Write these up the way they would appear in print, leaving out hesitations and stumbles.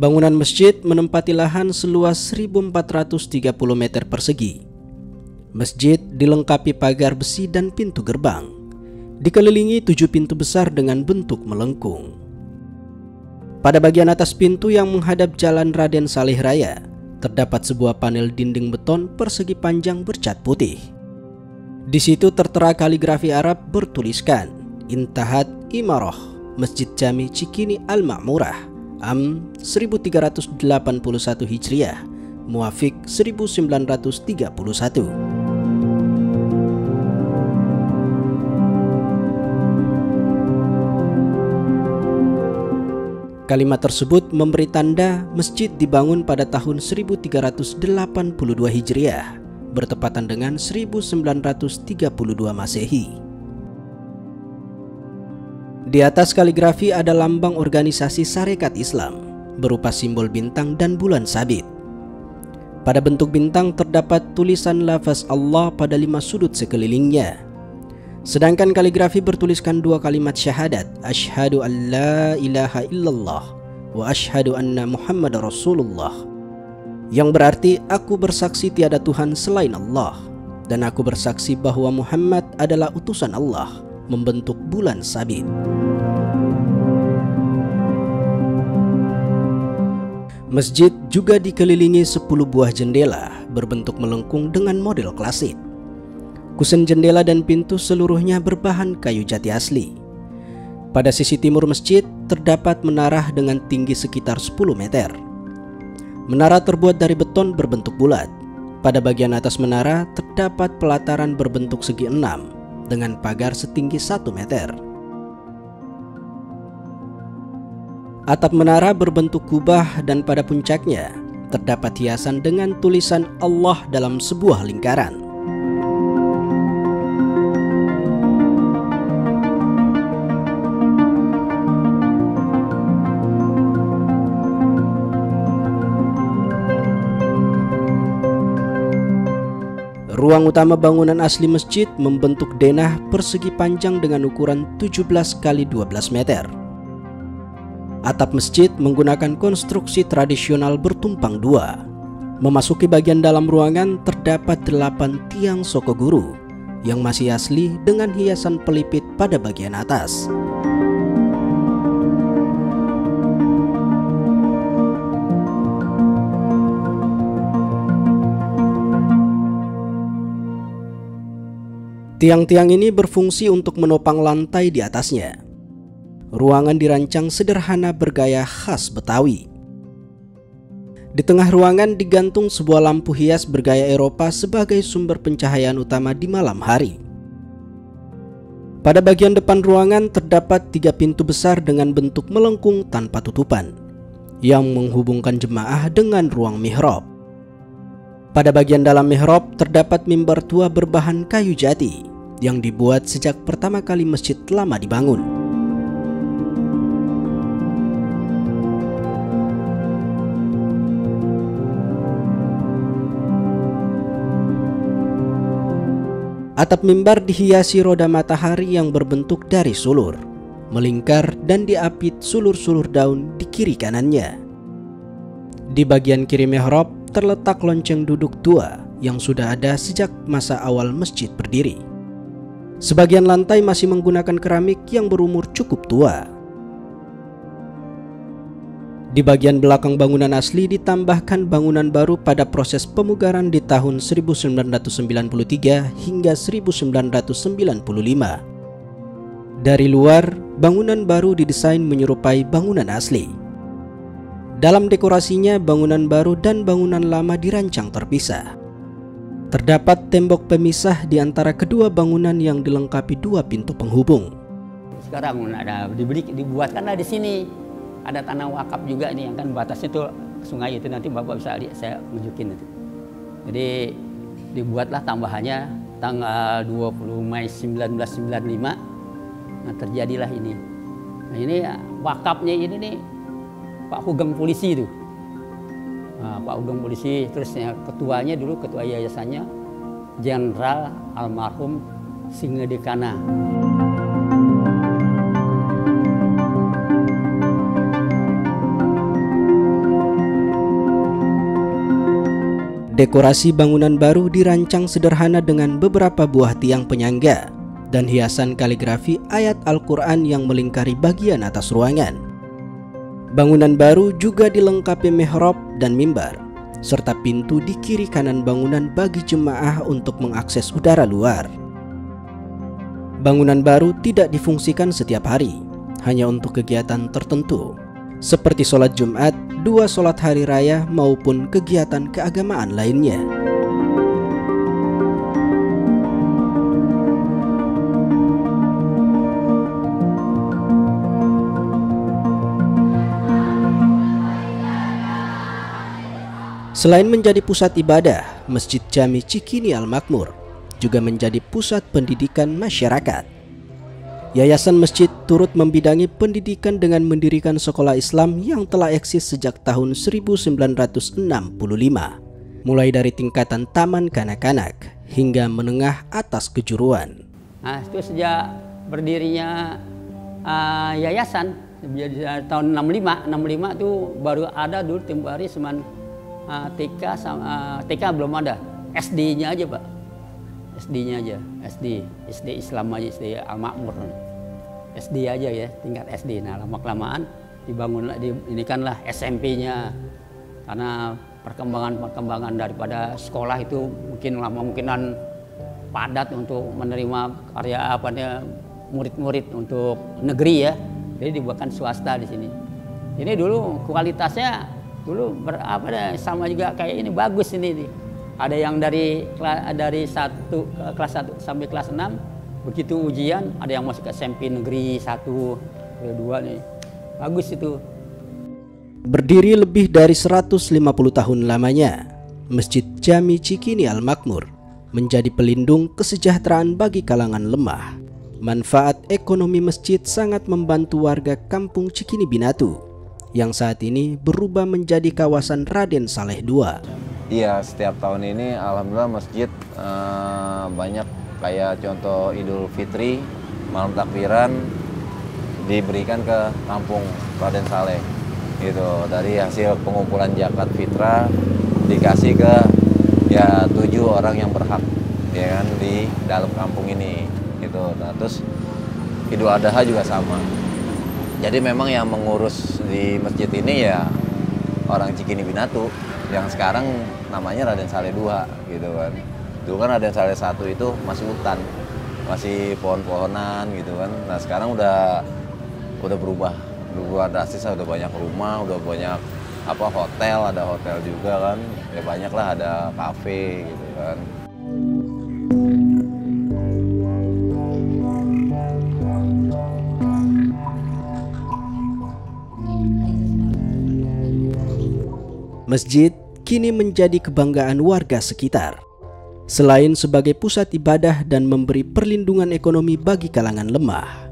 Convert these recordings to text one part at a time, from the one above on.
Bangunan masjid menempati lahan seluas 1.430 meter persegi. Masjid dilengkapi pagar besi dan pintu gerbang. Dikelilingi 7 pintu besar dengan bentuk melengkung. Pada bagian atas pintu yang menghadap Jalan Raden Saleh Raya, terdapat sebuah panel dinding beton persegi panjang bercat putih. Di situ tertera kaligrafi Arab bertuliskan Intahat Imarah Masjid Jami Cikini Al-Ma'murah Am 1381 Hijriah Muafik 1931. Kalimat tersebut memberi tanda masjid dibangun pada tahun 1382 Hijriah, bertepatan dengan 1932 Masehi. Di atas kaligrafi ada lambang organisasi Sarekat Islam, berupa simbol bintang dan bulan sabit. Pada bentuk bintang terdapat tulisan lafaz Allah pada 5 sudut sekelilingnya. Sedangkan kaligrafi bertuliskan 2 kalimat syahadat, Asyhadu an la ilaha illallah wa asyhadu anna Muhammad Rasulullah, yang berarti aku bersaksi tiada Tuhan selain Allah dan aku bersaksi bahwa Muhammad adalah utusan Allah, membentuk bulan sabit. Masjid juga dikelilingi 10 buah jendela berbentuk melengkung dengan model klasik. Kusen jendela dan pintu seluruhnya berbahan kayu jati asli. Pada sisi timur masjid terdapat menara dengan tinggi sekitar 10 meter. Menara terbuat dari beton berbentuk bulat. Pada bagian atas menara terdapat pelataran berbentuk segi 6 dengan pagar setinggi 1 meter. Atap menara berbentuk kubah dan pada puncaknya terdapat hiasan dengan tulisan Allah dalam sebuah lingkaran. Ruang utama bangunan asli masjid membentuk denah persegi panjang dengan ukuran 17 x 12 meter. Atap masjid menggunakan konstruksi tradisional bertumpang 2. Memasuki bagian dalam ruangan terdapat 8 tiang sokoguru yang masih asli dengan hiasan pelipit pada bagian atas. Tiang-tiang ini berfungsi untuk menopang lantai di atasnya. Ruangan dirancang sederhana bergaya khas Betawi. Di tengah ruangan digantung sebuah lampu hias bergaya Eropa sebagai sumber pencahayaan utama di malam hari. Pada bagian depan ruangan terdapat 3 pintu besar dengan bentuk melengkung tanpa tutupan yang menghubungkan jemaah dengan ruang mihrab. Pada bagian dalam mihrab terdapat mimbar tua berbahan kayu jati yang dibuat sejak pertama kali masjid lama dibangun. Atap mimbar dihiasi roda matahari yang berbentuk dari sulur, melingkar dan diapit sulur-sulur daun di kiri kanannya. Di bagian kiri mihrab terletak lonceng duduk tua yang sudah ada sejak masa awal masjid berdiri. Sebagian lantai masih menggunakan keramik yang berumur cukup tua. Di bagian belakang bangunan asli ditambahkan bangunan baru pada proses pemugaran di tahun 1993 hingga 1995. Dari luar, bangunan baru didesain menyerupai bangunan asli. Dalam dekorasinya, bangunan baru dan bangunan lama dirancang terpisah. Terdapat tembok pemisah di antara kedua bangunan yang dilengkapi 2 pintu penghubung. Sekarang ada dibuatkanlah di sini. Ada tanah wakaf juga nih yang kan batasnya tuh sungai itu, nanti Bapak bisa lihat, saya tunjukin itu. Jadi dibuatlah tambahannya tanggal 20 Mei 1995. Nah, terjadilah ini. Nah, ini wakafnya ini nih Pak Hugeng Polisi itu. Nah, Pak Hugeng Polisi, terus ketuanya dulu, ketua yayasannya Jenderal almarhum Singedekana. Dekorasi bangunan baru dirancang sederhana dengan beberapa buah tiang penyangga dan hiasan kaligrafi ayat Al-Quran yang melingkari bagian atas ruangan. Bangunan baru juga dilengkapi mihrab dan mimbar, serta pintu di kiri kanan bangunan bagi jemaah untuk mengakses udara luar. Bangunan baru tidak difungsikan setiap hari, hanya untuk kegiatan tertentu, seperti sholat Jumat, 2 sholat hari raya maupun kegiatan keagamaan lainnya. Selain menjadi pusat ibadah, Masjid Jami Cikini Al-Makmur juga menjadi pusat pendidikan masyarakat. Yayasan masjid turut membidangi pendidikan dengan mendirikan sekolah Islam yang telah eksis sejak tahun 1965, mulai dari tingkatan taman kanak-kanak hingga menengah atas kejuruan. Nah, itu sejak berdirinya yayasan tahun 65 itu baru ada dulu tempoh hari cuman TK belum ada, SD-nya aja Pak. SD-nya aja, SD Islam aja, SD Al-Makmur. SD aja ya, tingkat SD. Nah, lama-kelamaan diinikanlah SMP-nya. Karena perkembangan daripada sekolah itu mungkinan padat untuk menerima karya murid-murid untuk negeri ya. Jadi dibuatkan swasta di sini. Ini dulu kualitasnya sama juga kayak ini, bagus ini nih. Ada yang dari kelas 1 sampai kelas 6, begitu ujian ada yang masuk ke SMP negeri 1, 2 nih. Bagus itu. Berdiri lebih dari 150 tahun lamanya, Masjid Jami Cikini Al-Makmur menjadi pelindung kesejahteraan bagi kalangan lemah. Manfaat ekonomi masjid sangat membantu warga kampung Cikini Binatu yang saat ini berubah menjadi kawasan Raden Saleh II. Iya, setiap tahun ini alhamdulillah masjid banyak kayak contoh Idul Fitri, malam takbiran diberikan ke kampung Raden Saleh. Gitu, dari hasil pengumpulan zakat fitrah dikasih ke 7 orang yang berhak ya kan di dalam kampung ini gitu. Nah, terus Idul Adha juga sama. Jadi memang yang mengurus di masjid ini ya orang Cikini Binatu yang sekarang namanya Raden Saleh II gitu kan. Dulu kan Raden Saleh I itu masih hutan, masih pohon-pohonan gitu kan. Nah, sekarang udah berubah drastis, udah banyak rumah, udah banyak hotel, ada hotel juga kan. Ya banyak lah, ada kafe gitu kan. Masjid kini menjadi kebanggaan warga sekitar. Selain sebagai pusat ibadah dan memberi perlindungan ekonomi bagi kalangan lemah,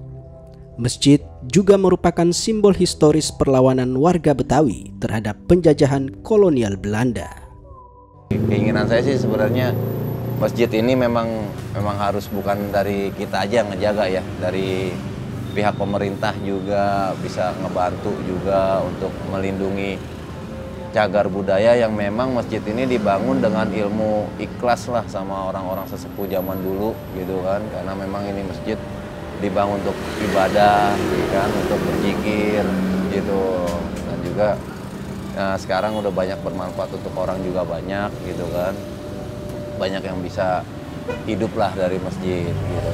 masjid juga merupakan simbol historis perlawanan warga Betawi terhadap penjajahan kolonial Belanda. Keinginan saya sih sebenarnya masjid ini memang harus bukan dari kita aja yang ngejaga ya, dari pihak pemerintah juga bisa ngebantu juga untuk melindungi cagar budaya yang memang masjid ini dibangun dengan ilmu ikhlas lah sama orang-orang sesepuh zaman dulu gitu kan, karena memang ini masjid dibangun untuk ibadah kan, untuk berzikir gitu, dan juga sekarang udah banyak bermanfaat untuk orang juga banyak gitu kan, banyak yang bisa hidup lah dari masjid gitu.